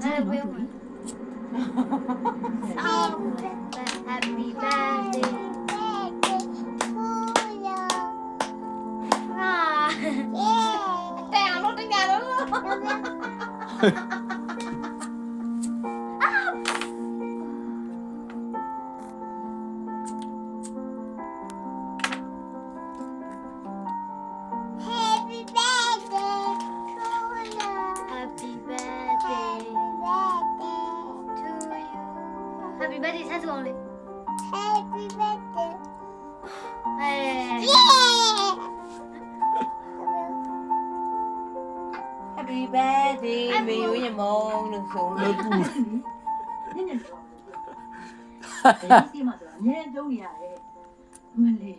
Happy birthday. Tèo nó tới nhà đúng không? Happy birthday sao xuống đi. Happy birthday. Hey. Happy birthday မေယိုးရမုံလို့ဆို လို့ လို့ ပူ နည်းနည်းတော့တယ်ဒီမှာဆိုအမြဲတုံးနေရတယ်မလေး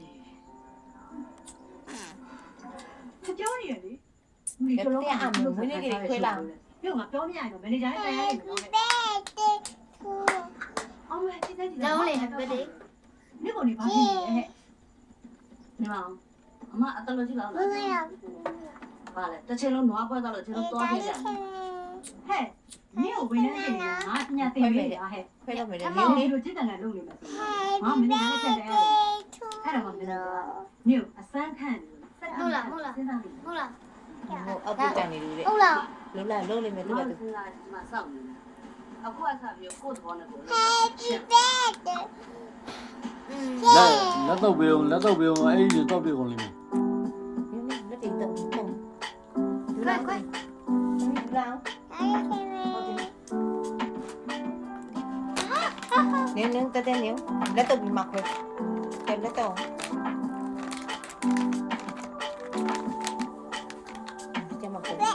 ကြောက်နေရလေပြုတ်ငါပြောမရရင်တော့မန်နေဂျာနဲ့တိုင်ရတယ်နော် Birthday. အောင်မတိတိ Đâu lên happy birthday. နေ့ကုန်နေပါဖြစ်နေဟဲ့ 你嘛，妈，等了几老了，罢了，这钱拢拿不到了，钱拢多少钱？ ဟဲ့နင်းကိုဝင်နေတယ်ငါပညာသင်ပေးတာဟဲ့ ခွဲလို့မယ်လေ ဒီလိုจิตတန်ကလုပ်နေမှာငါမင်းလည်းချက်တယ်အဲ့ဒါမှမင်းကနင်းအစမ်းခန့်စဉ်းစားနေ Mula. ဟိုအောက်ပူတန်နေလို့လေ Mula. လုံးလိုက်လုံးလိုက်မယ် 我 လို့ 现在嘛上呢，啊，过来看有过头那个。 Happy birthday. လက်တော့ပေးအောင်လက်တော့ပေးအောင်အဲ့ဒီတော့ပေးကုန်လိမ့်မယ် လက်တင်တော့ပုံ Quay quay. လောင်းနင်းနင်းတက်တဲ့နင်းလက်တော့ပြီးမှခွဲလက်တော့ကျမခွဲ Đây.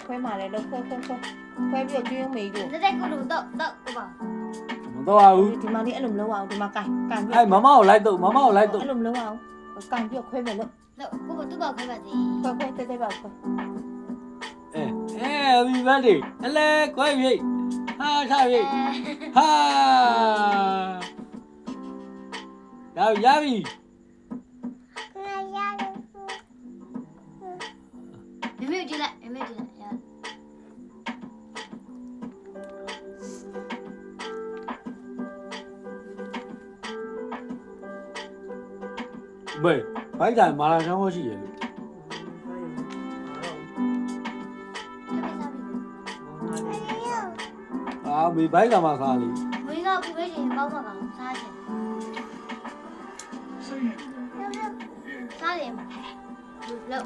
ခွဲมาလေလို့ခွဲပြီးတော့ကျွေးမေးတို့ Đây đây cô đủ đậu cô bảo. မတော့ဘူး ဒီမှာလေးအဲ့လိုမလုပ်အောင်ဒီမှာကန်ပြီး အဲ့မမကိုလိုက်တော့မမကိုလိုက်တော့ အဲ့လိုမလုပ်အောင်ကန်ပြီးတော့ခွဲမယ်လို့ Đậu cô bảo tôi bảo cái bà gì. ခွဲတဲပါခွဲ Happy birthday အလဲခွဲပြီဟာထားပြီဟာရပြီ Mẹ mẹ đi lại. Dạ. ဘယ်ဘိုက်တိုင်မာလာချောင်းမရှိရလို့ အာမေဘိုက်ကမှစားလေ Mới ra phụ cái gì bao mà bảo xa gì. Xa gì mà. Đậu.